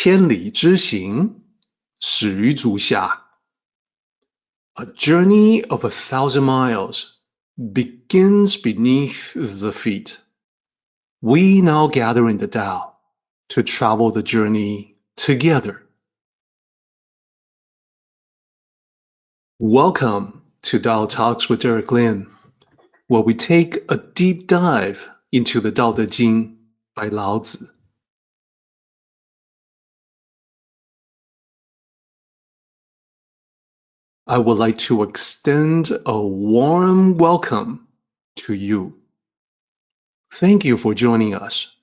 千里之行，始于足下。A journey of 1,000 miles begins beneath the feet. We now gather in the Tao to travel the journey together. Welcome to Tao Talks with Eric Lin, where we take a deep dive into the Tao Te Ching by Lao Tzu. I would like to extend a warm welcome to you. Thank you for joining us.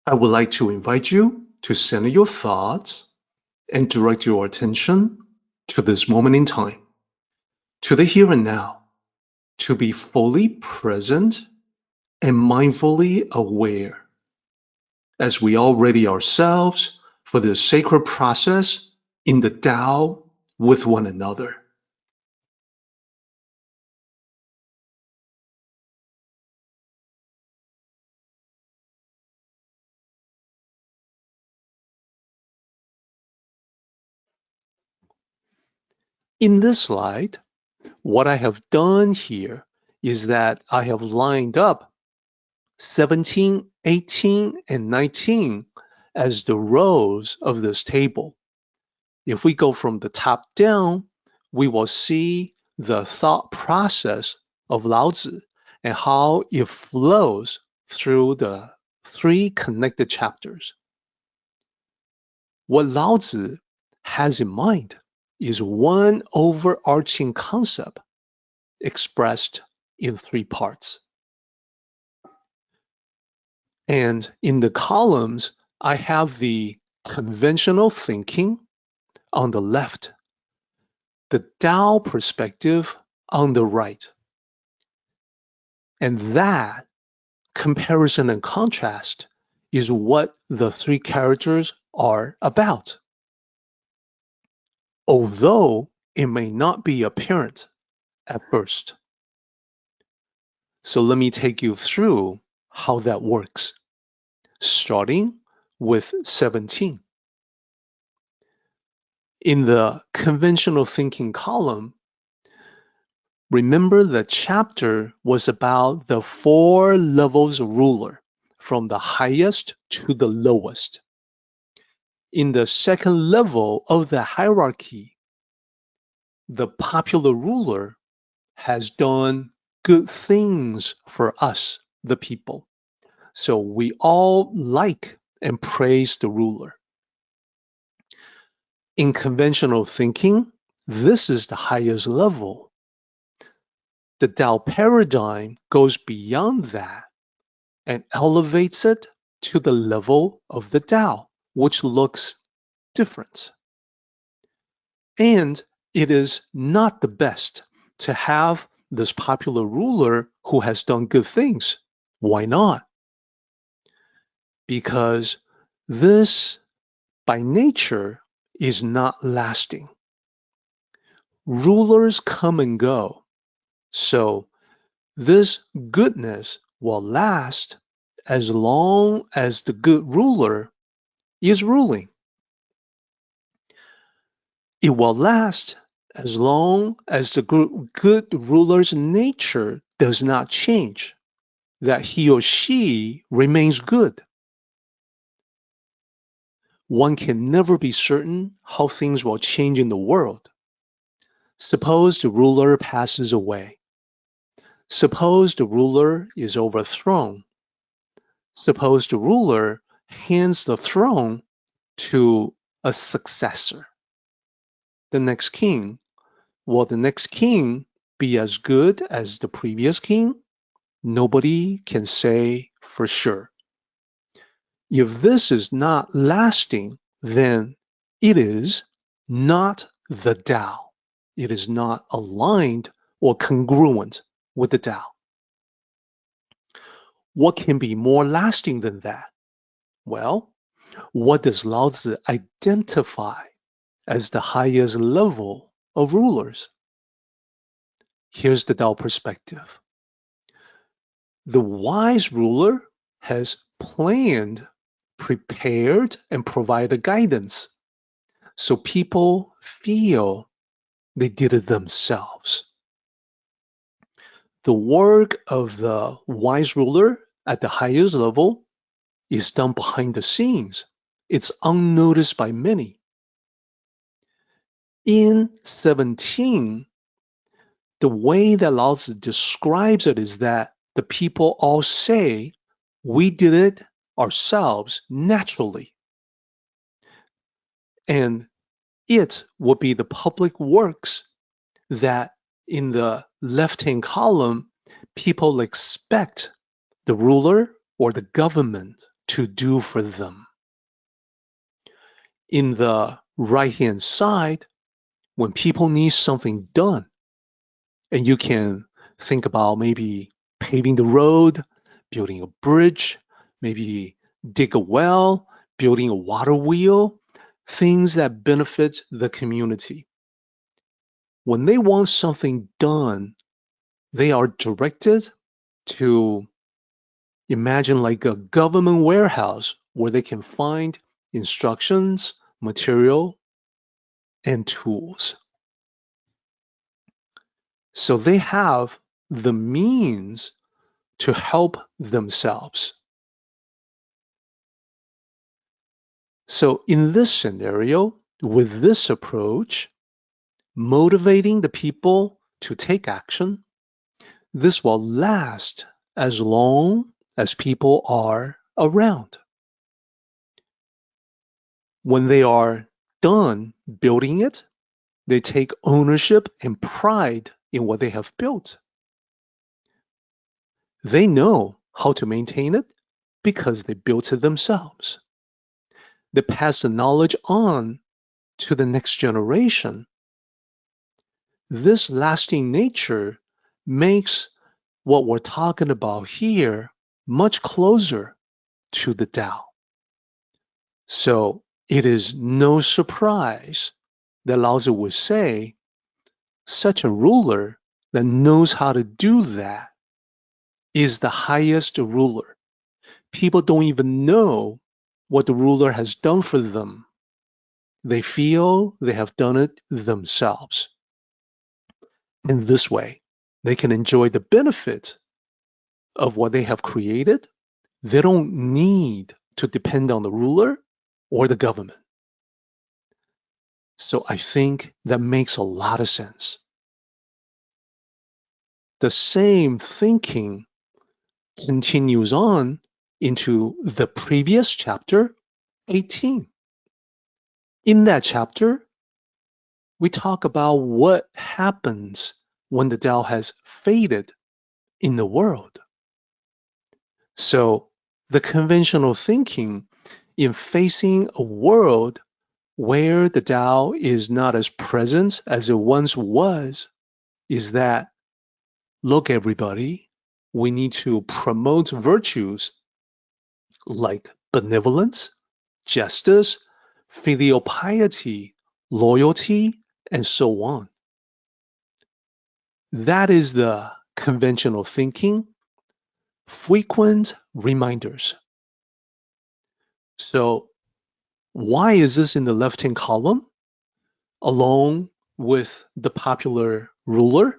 I would like to invite you to center your thoughts and direct your attention to this moment in time, to the here and now, to be fully present and mindfully aware as we all ready ourselves for this sacred process in the Tao with one another. In this slide, what I have done here is that I have lined up 17, 18, and 19 as the rows of this table. If we go from the top down, we will see the thought process of Lao Tzu and how it flows through the 3 connected chapters. What Lao Tzu has in mind is one overarching concept expressed in 3 parts. And in the columns, I have the conventional thinking on the left, the Tao perspective on the right. And that comparison and contrast is what the 3 characters are about. Although it may not be apparent at first. So let me take you through how that works, starting with 17. In the conventional thinking column, remember the chapter was about the 4 levels ruler, from the highest to the lowest. In the second level of the hierarchy, the popular ruler has done good things for us, the people. So we all like and praise the ruler. In conventional thinking, this is the highest level. The Tao paradigm goes beyond that and elevates it to the level of the Tao, which looks different. And it is not the best to have this popular ruler who has done good things. Why not? Because this, by nature, is not lasting. Rulers come and go. So this goodness will last as long as the good ruler is ruling. It will last as long as the good ruler's nature does not change, that he or she remains good. One can never be certain how things will change in the world. Suppose the ruler passes away. Suppose the ruler is overthrown. Suppose the ruler hands the throne to a successor. The next king. Will the next king be as good as the previous king? Nobody can say for sure. If this is not lasting, then it is not the Tao. It is not aligned or congruent with the Tao. What can be more lasting than that? Well, what does Lao Tzu identify as the highest level of rulers? Here's the Tao perspective. The wise ruler has planned prepared and provided guidance, so people feel they did it themselves. The work of the wise ruler at the highest level is done behind the scenes. It's unnoticed by many. In 17, the way that Lao Tzu describes it is that the people all say, we did it ourselves naturally. And it would be the public works that in the left-hand column, people expect the ruler or the government to do for them. In the right-hand side, when people need something done, and you can think about maybe paving the road, building a bridge, maybe dig a well, building a water wheel, things that benefit the community. When they want something done, they are directed to imagine like a government warehouse where they can find instructions, material, and tools. So they have the means to help themselves. So in this scenario, with this approach, motivating the people to take action, this will last as long as people are around. When they are done building it, they take ownership and pride in what they have built. They know how to maintain it because they built it themselves. They pass the knowledge on to the next generation. This lasting nature makes what we're talking about here much closer to the Tao. So it is no surprise that Lao Tzu would say, such a ruler that knows how to do that is the highest ruler. People don't even know what the ruler has done for them. They feel they have done it themselves. In this way, they can enjoy the benefit of what they have created. They don't need to depend on the ruler or the government. So I think that makes a lot of sense. The same thinking continues on into the previous chapter, 18. In that chapter, we talk about what happens when the Tao has faded in the world. So the conventional thinking in facing a world where the Tao is not as present as it once was is that, look, everybody, we need to promote virtues like benevolence, justice, filial piety, loyalty, and so on. That is the conventional thinking, frequent reminders. So why is this in the left-hand column along with the popular ruler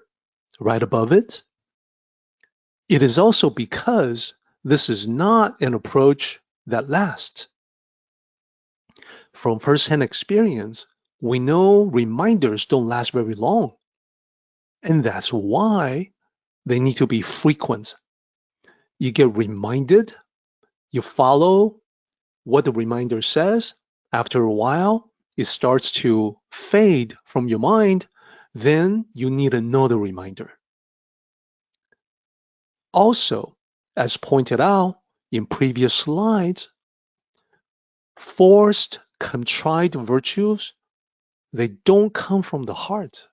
right above it? It is also because this is not an approach that lasts. From first-hand experience, we know reminders don't last very long. And that's why they need to be frequent. You get reminded, you follow what the reminder says. After a while, it starts to fade from your mind. Then you need another reminder. Also, as pointed out in previous slides, forced, contrite virtues, they don't come from the heart.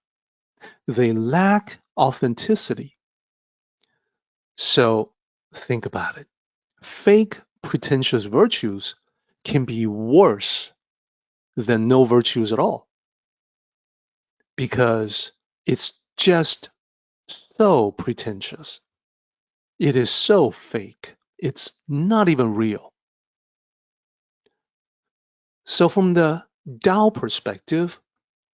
They lack authenticity. So think about it. Fake, pretentious virtues can be worse than no virtues at all because it's just so pretentious. It is so fake. It's not even real. So from the Tao perspective,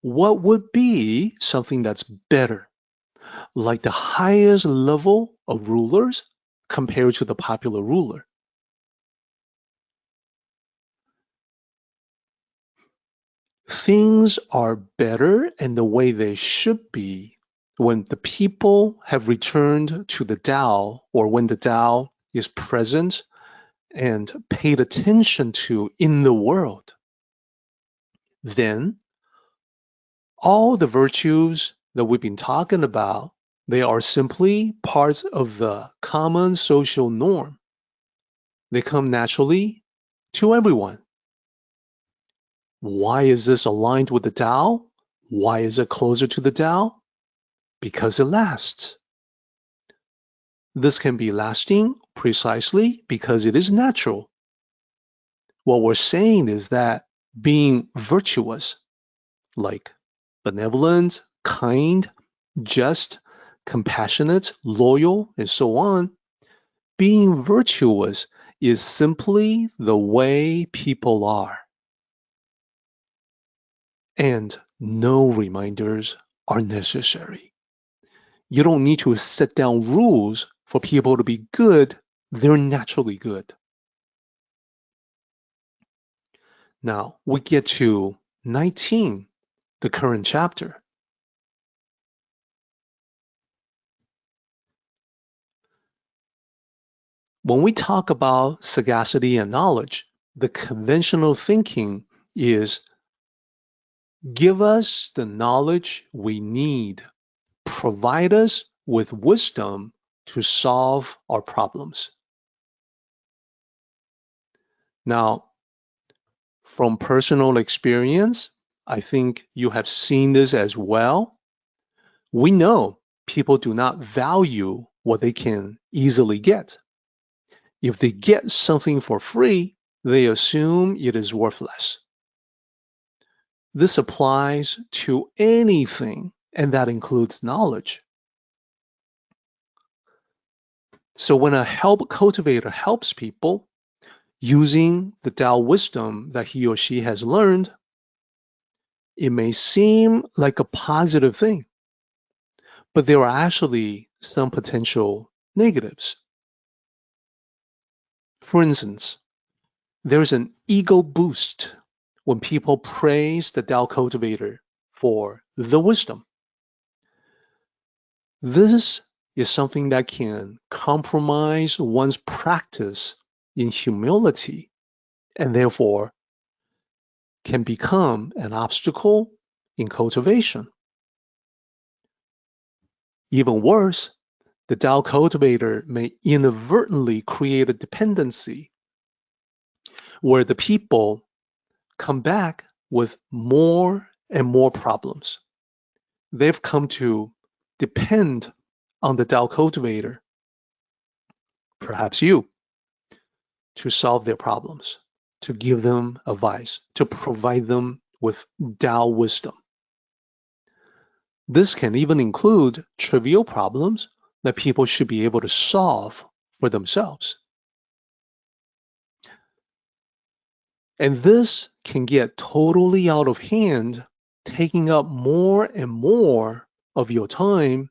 what would be something that's better, like the highest level of rulers compared to the popular ruler? Things are better and the way they should be when the people have returned to the Tao, or when the Tao is present and paid attention to in the world. Then all the virtues that we've been talking about, they are simply parts of the common social norm. They come naturally to everyone. Why is this aligned with the Tao? Why is it closer to the Tao? Because it lasts. This can be lasting precisely because it is natural. What we're saying is that being virtuous, like benevolent, kind, just, compassionate, loyal, and so on, being virtuous is simply the way people are. And no reminders are necessary. You don't need to set down rules for people to be good. They're naturally good. Now we get to 19, the current chapter. When we talk about sagacity and knowledge, the conventional thinking is give us the knowledge we need, provide us with wisdom to solve our problems. Now, from personal experience, I think you have seen this as well. We know people do not value what they can easily get. If they get something for free, they assume it is worthless. This applies to anything, and that includes knowledge. So when a help cultivator helps people using the Tao wisdom that he or she has learned, it may seem like a positive thing, but there are actually some potential negatives. For instance, there's an ego boost when people praise the Tao cultivator for the wisdom. This is something that can compromise one's practice in humility and therefore can become an obstacle in cultivation. Even worse, the Tao cultivator may inadvertently create a dependency where the people come back with more and more problems. They've come to depend on the Tao cultivator, perhaps you, to solve their problems, to give them advice, to provide them with Tao wisdom. This can even include trivial problems that people should be able to solve for themselves. And this can get totally out of hand, taking up more and more of your time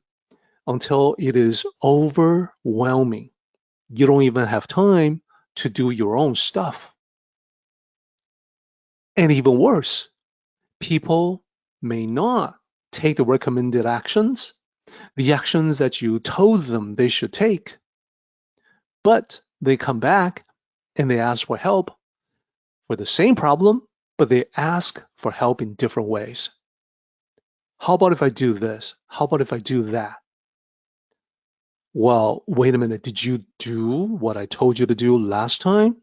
until it is overwhelming. You don't even have time to do your own stuff. And even worse, people may not take the recommended actions, the actions that you told them they should take, but they come back and they ask for help for the same problem, but they ask for help in different ways. How about if I do this? How about if I do that? Well, wait a minute. Did you do what I told you to do last time?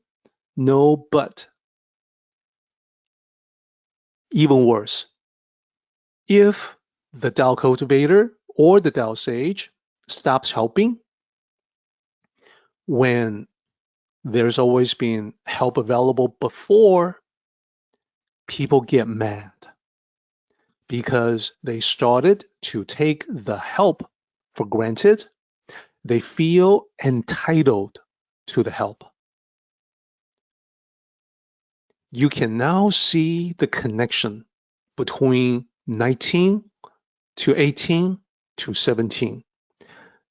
No, but even worse, if the Tao cultivator or the Tao sage stops helping when there's always been help available before, people get mad because they started to take the help for granted. They feel entitled to the help. You can now see the connection between 19 to 18 to 17.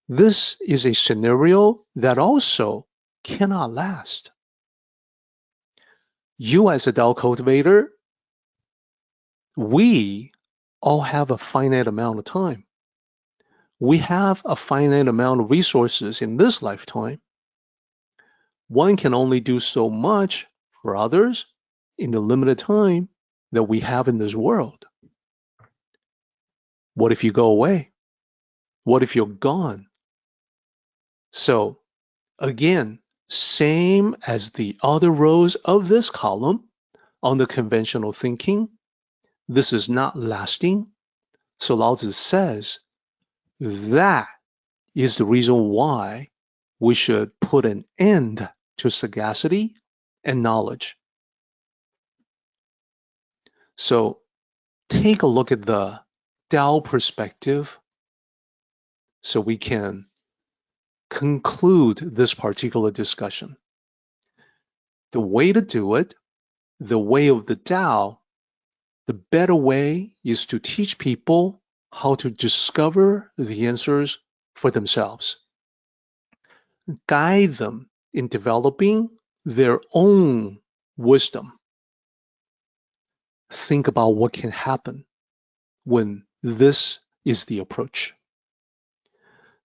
This is a scenario that also cannot last. You as a Tao cultivator, we all have a finite amount of time. We have a finite amount of resources in this lifetime. One can only do so much for others in the limited time that we have in this world. What if you go away? What if you're gone? So again, same as the other rows of this column on the conventional thinking, this is not lasting. So Lao Tzu says that is the reason why we should put an end to sagacity and knowledge. So take a look at the Tao perspective so we can conclude this particular discussion. The way to do it, the way of the Tao, the better way is to teach people how to discover the answers for themselves. Guide them in developing their own wisdom. Think about what can happen when this is the approach.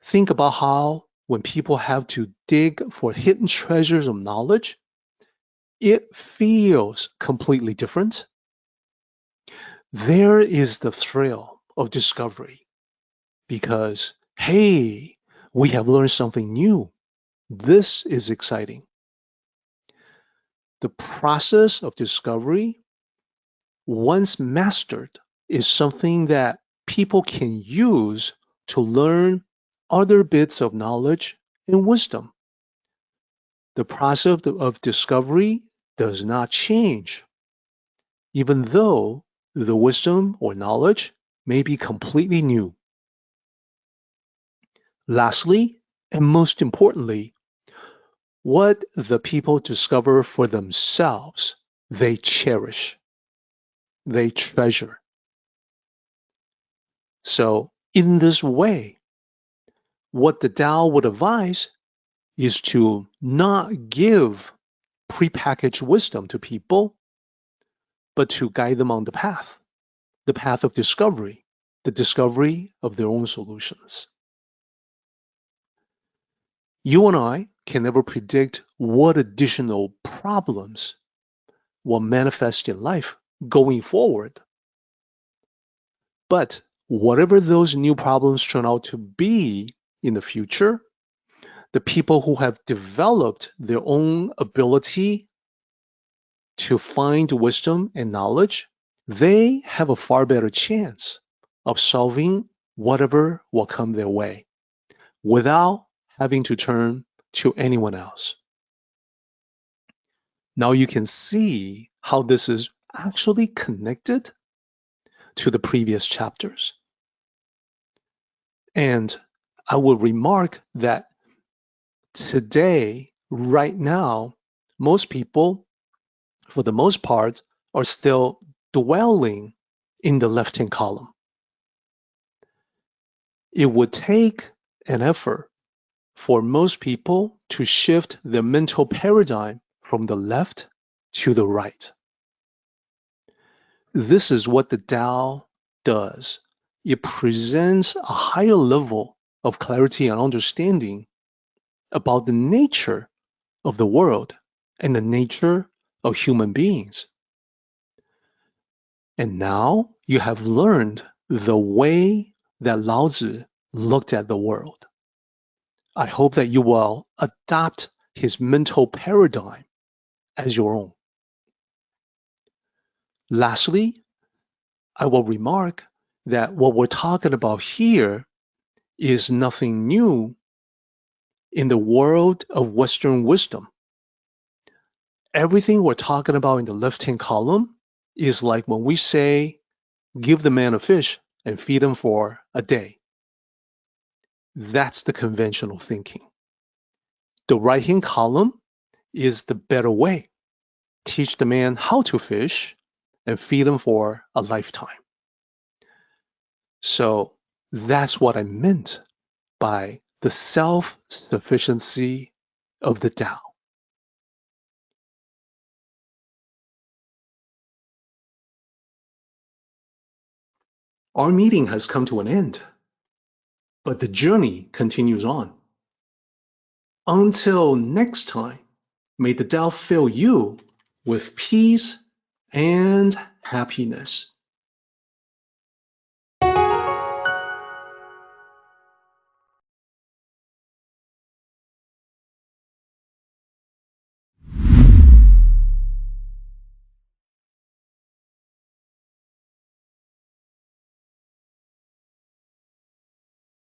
Think about how when people have to dig for hidden treasures of knowledge, it feels completely different. There is the thrill of discovery because, hey, we have learned something new. This is exciting. The process of discovery, once mastered, is something that people can use to learn other bits of knowledge and wisdom. The process of discovery does not change, even though the wisdom or knowledge may be completely new. Lastly, and most importantly, what the people discover for themselves, they cherish, they treasure. So in this way, what the Tao would advise is to not give prepackaged wisdom to people, but to guide them on the path of discovery, the discovery of their own solutions. You and I can never predict what additional problems will manifest in life going forward. But whatever those new problems turn out to be in the future, the people who have developed their own ability to find wisdom and knowledge, they have a far better chance of solving whatever will come their way without having to turn to anyone else. Now you can see how this is actually connected to the previous chapters. And I will remark that today, right now, most people, for the most part, are still dwelling in the left-hand column. It would take an effort for most people to shift their mental paradigm from the left to the right. This is what the Tao does. It presents a higher level of clarity and understanding about the nature of the world and the nature of human beings. And now you have learned the way that Lao Tzu looked at the world. I hope that you will adopt his mental paradigm as your own. Lastly, I will remark that what we're talking about here is nothing new in the world of Western wisdom. Everything we're talking about in the left-hand column is like when we say, give the man a fish and feed him for a day. That's the conventional thinking. The right-hand column is the better way. teach the man how to fish, and feed him for a lifetime. So that's what I meant by the self-sufficiency of the Tao. Our meeting has come to an end, but the journey continues on. Until next time, may the Tao fill you with peace and happiness.